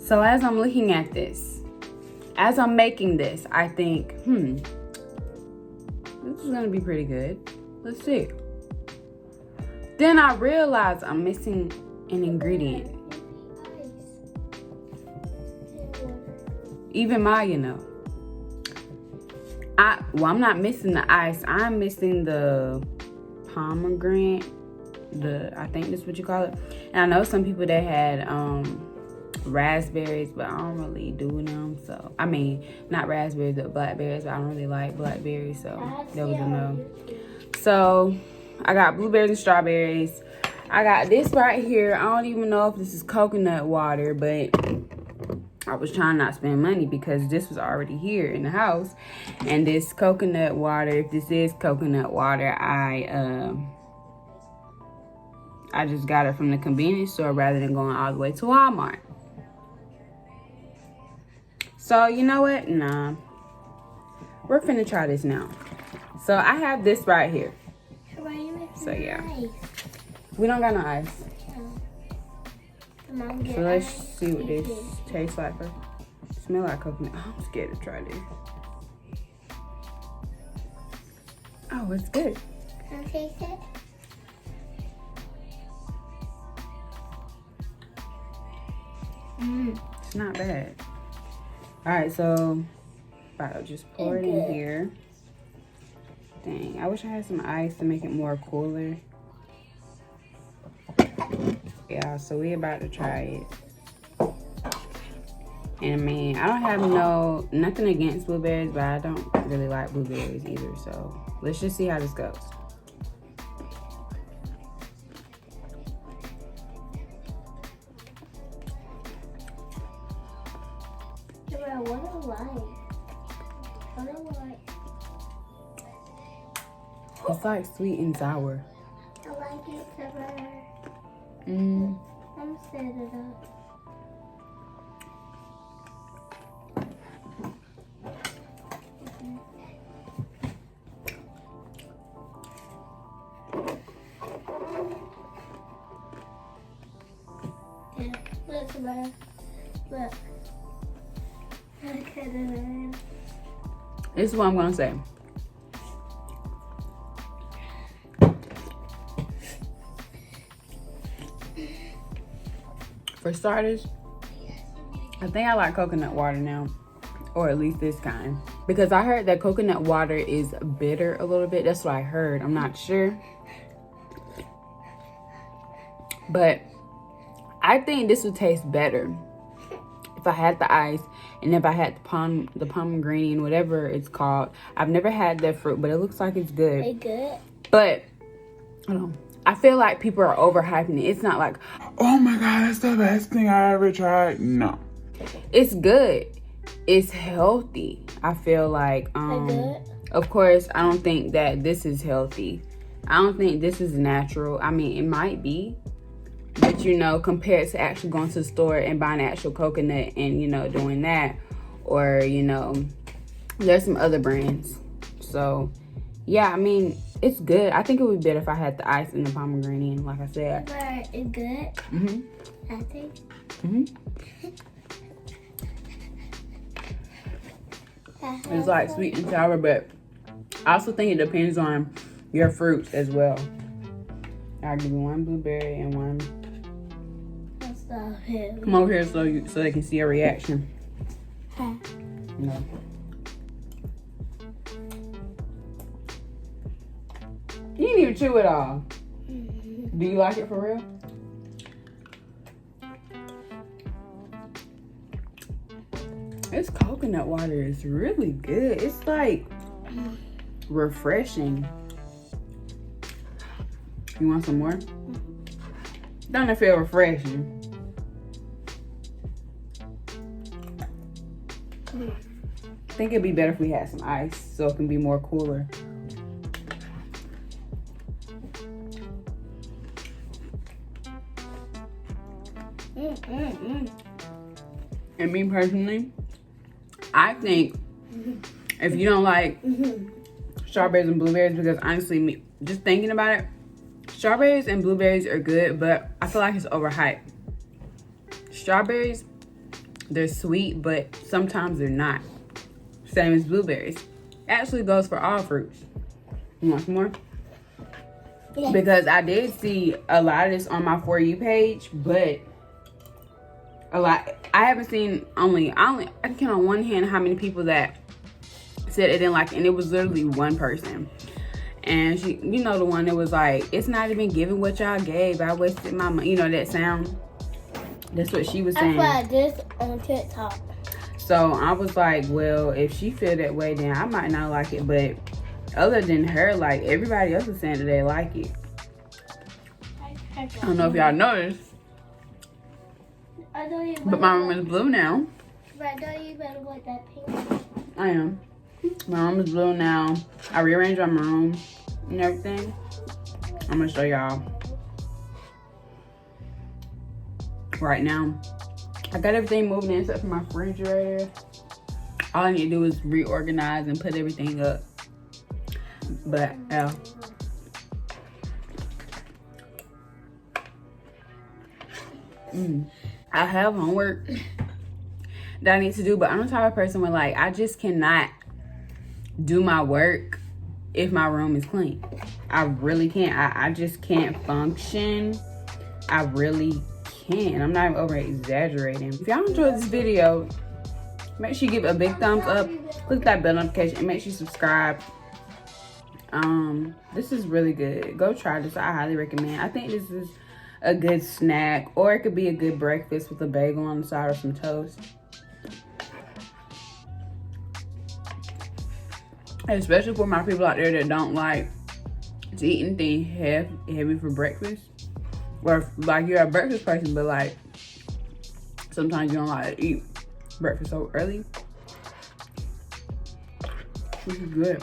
So as I'm looking at this, as I'm making this, I think, this is gonna be pretty good. Let's see. Then I realize I'm missing an ingredient. Even Maya know. I'm not missing the ice. I'm missing the pomegranate. I think that's what you call it. And I know some people that had raspberries, but I don't really do them. So I mean, not raspberries, but blackberries. But I don't really like blackberries, so that was a no. So I got blueberries and strawberries. I got this right here. I don't even know if this is coconut water, but I was trying not to spend money because this was already here in the house. And this coconut water, if this is coconut water, I just got it from the convenience store rather than going all the way to Walmart. So, you know what? Nah. We're finna try this now. So, I have this right here. So, yeah. We don't got no ice. So, let's see what this tastes like first. Smell like coconut. Oh, I'm scared to try this. Oh, it's good. Can I taste it? It's not bad. Alright, so about to just pour it in here. Dang, I wish I had some ice to make it more cooler. Yeah, so we about to try it. And I mean, I don't have nothing against blueberries, but I don't really like blueberries either. So let's just see how this goes. It's like sweet and sour. I like it, Sarah. I'm set it up. Yeah, look, Sarah. Look. Look at it. This is what I'm gonna say. For starters, I think I like coconut water now, or at least this kind, because I heard that coconut water is bitter a little bit. That's what I heard. I'm not sure, but I think this would taste better if I had the ice and if I had the pomegranate, whatever it's called. I've never had that fruit, but it looks like it's good. It's good. But I feel like people are overhyping it. It's not like, oh my God, that's the best thing I ever tried. No. It's good. It's healthy. I feel like, of course, I don't think that this is healthy. I don't think this is natural. I mean, it might be. But, you know, compared to actually going to the store and buying actual coconut and, you know, doing that. Or, you know, there's some other brands. So, yeah, I mean, it's good. I think it would be better if I had the ice and the pomegranate, like I said. But it's good. I think. It's like sweet and sour, but I also think it depends on your fruits as well. I'll give you one blueberry and one. Come over here so they can see a reaction. No. You didn't even chew it all. Do you like it for real? This coconut water is really good. It's like refreshing. You want some more? Don't it feel refreshing? I think it'd be better if we had some ice so it can be more cooler. And me personally, I think if you don't like strawberries and blueberries, because honestly, me just thinking about it, strawberries and blueberries are good, but I feel like it's overhyped. Strawberries, they're sweet, but sometimes they're not. Same as blueberries. Actually goes for all fruits. You want some more? Yes. Because I did see a lot of this on my For You page, but I haven't seen I can count on one hand how many people that said it didn't like it, and it was literally one person. And she, you know, the one that was like, it's not even giving what y'all gave. I wasted my money. You know that sound? That's what she was saying. I tried this on TikTok. So I was like, well, if she feel that way, then I might not like it. But other than her, like, everybody else is saying that they like it. I don't know if y'all noticed, but my room is blue now. But I know you better want that pink. I am. My room is blue now. I rearranged my room and everything. I'm gonna show y'all right now. I got everything moving in except for my refrigerator. All I need to do is reorganize and put everything up. But yeah. I have homework that I need to do, but I'm the type of person where, like, I just cannot do my work if my room is clean. I really can't. I just can't function. I really can't. I'm not even over exaggerating. If y'all enjoyed this video, make sure you give it a big thumbs up, click that bell notification, and make sure you subscribe. This is really good. Go try this. I highly recommend. I think this is a good snack, or it could be a good breakfast with a bagel on the side or some toast. Especially for my people out there that don't like to eat anything heavy for breakfast. Or like you're a breakfast person, but like sometimes you don't like to eat breakfast so early. This is good.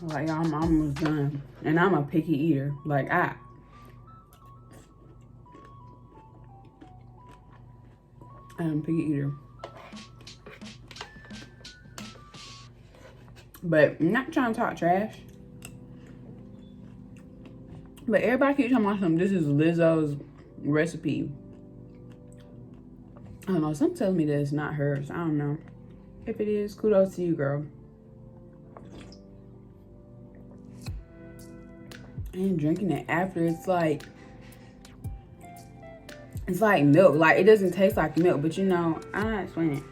Like, I'm almost done. And I'm a picky eater. Like, I'm a picky eater. But I'm not trying to talk trash. But everybody keeps talking about something. This is Lizzo's recipe. I don't know. Some telling me that it's not hers. I don't know. If it is, kudos to you, girl. And drinking it after, it's like milk. Like, it doesn't taste like milk, but you know, I'm not explaining it.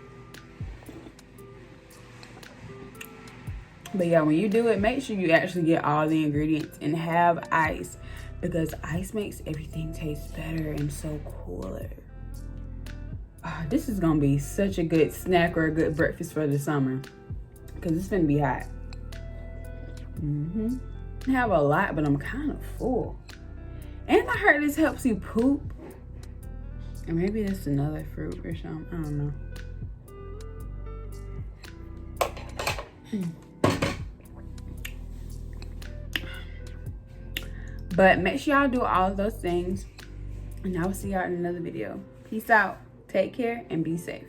But yeah, when you do it, make sure you actually get all the ingredients and have ice, because ice makes everything taste better and so cooler. This is gonna be such a good snack or a good breakfast for the summer, because it's gonna be hot. I have a lot, but I'm kind of full. And I heard this helps you poop. And maybe that's another fruit or something. I don't know. But make sure y'all do all of those things. And I will see y'all in another video. Peace out. Take care and be safe.